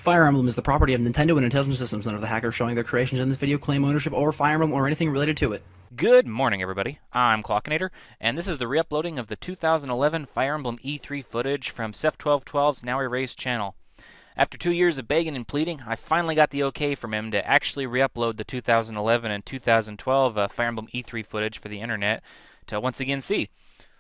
Fire Emblem is the property of Nintendo and Intelligent Systems. None of the hackers showing their creations in this video claim ownership over Fire Emblem or anything related to it. Good morning, everybody. I'm Klokinator, and this is the re-uploading of the 2011 Fire Emblem E3 footage from Seth1212's Now Erased channel. After 2 years of begging and pleading, I finally got the okay from him to actually re-upload the 2011 and 2012 Fire Emblem E3 footage for the internet to once again see.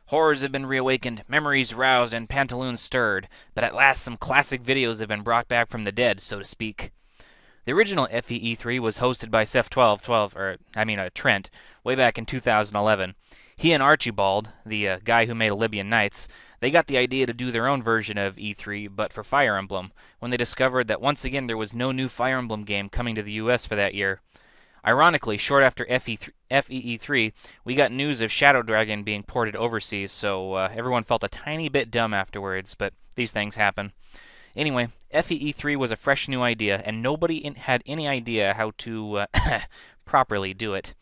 Horrors have been reawakened, memories roused, and pantaloons stirred, but at last some classic videos have been brought back from the dead, so to speak. The original FEE3 was hosted by Trent, way back in 2011. He and Archibald, the guy who made Libyan Nights, they got the idea to do their own version of E3, but for Fire Emblem, when they discovered that once again there was no new Fire Emblem game coming to the US for that year. Ironically, short after FEE3, we got news of Shadow Dragon being ported overseas, so everyone felt a tiny bit dumb afterwards, but these things happen. Anyway, FEE3 was a fresh new idea, and nobody had any idea how to properly do it.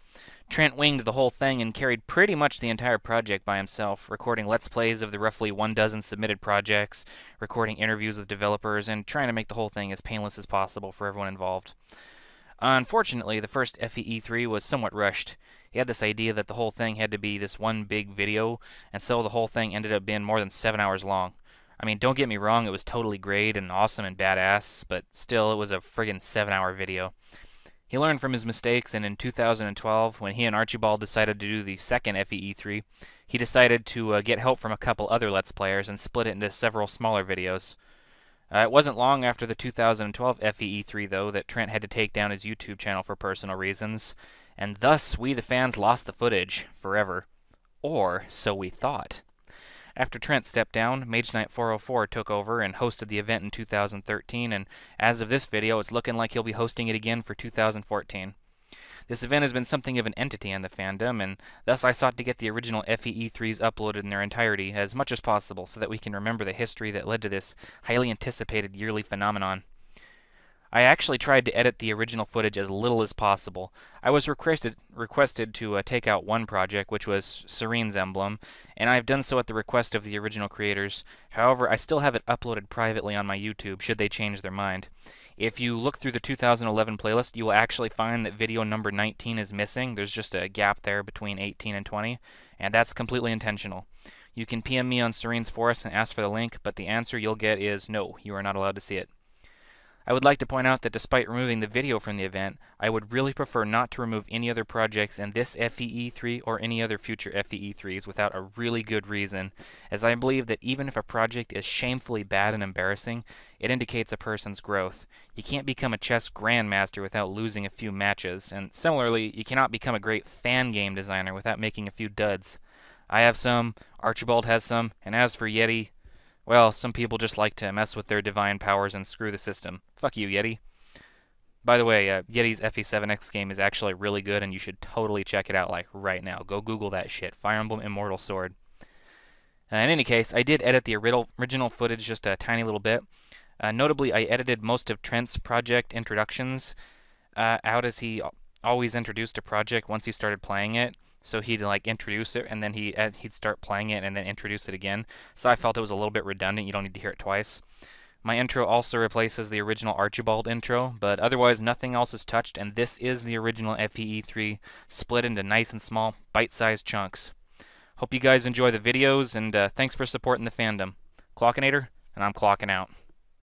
Trent winged the whole thing and carried pretty much the entire project by himself, recording Let's Plays of the roughly 12 submitted projects, recording interviews with developers, and trying to make the whole thing as painless as possible for everyone involved. Unfortunately, the first FEE3 was somewhat rushed. He had this idea that the whole thing had to be this one big video, and so the whole thing ended up being more than 7 hours long. I mean, don't get me wrong, it was totally great and awesome and badass, but still, it was a friggin' 7-hour video. He learned from his mistakes, and in 2012, when he and Archibald decided to do the second FEE3, he decided to get help from a couple other Let's Players and split it into several smaller videos. It wasn't long after the 2012 FEE3, though, that Trent had to take down his YouTube channel for personal reasons, and thus we the fans lost the footage forever. Or so we thought. After Trent stepped down, Mage Knight 404 took over and hosted the event in 2013, and as of this video, it's looking like he'll be hosting it again for 2014. This event has been something of an entity in the fandom, and thus I sought to get the original FEE3s uploaded in their entirety as much as possible so that we can remember the history that led to this highly anticipated yearly phenomenon. I actually tried to edit the original footage as little as possible. I was requested to take out one project, which was Serene's Emblem, and I've done so at the request of the original creators. However, I still have it uploaded privately on my YouTube, should they change their mind. If you look through the 2011 playlist, you will actually find that video number 19 is missing. There's just a gap there between 18 and 20, and that's completely intentional. You can PM me on Serene's Forest and ask for the link, but the answer you'll get is no, you are not allowed to see it. I would like to point out that despite removing the video from the event, I would really prefer not to remove any other projects in this FEE3 or any other future FEE3s without a really good reason, as I believe that even if a project is shamefully bad and embarrassing, it indicates a person's growth. You can't become a chess grandmaster without losing a few matches, and similarly, you cannot become a great fan game designer without making a few duds. I have some, Archibald has some, and as for Yeti, well, some people just like to mess with their divine powers and screw the system. Fuck you, Yeti. By the way, Yeti's FE7X game is actually really good, and you should totally check it out, like, right now. Go Google that shit. Fire Emblem Immortal Sword. In any case, I did edit the original footage just a tiny little bit. Notably, I edited most of Trent's project introductions out as he always introduced a project once he started playing it. So he'd like introduce it, and then he'd start playing it, and then introduce it again. So I felt it was a little bit redundant. You don't need to hear it twice. My intro also replaces the original Archibald intro, but otherwise nothing else is touched, and this is the original FEE3 split into nice and small, bite-sized chunks. Hope you guys enjoy the videos, and thanks for supporting the fandom. Klokinator, and I'm clocking out.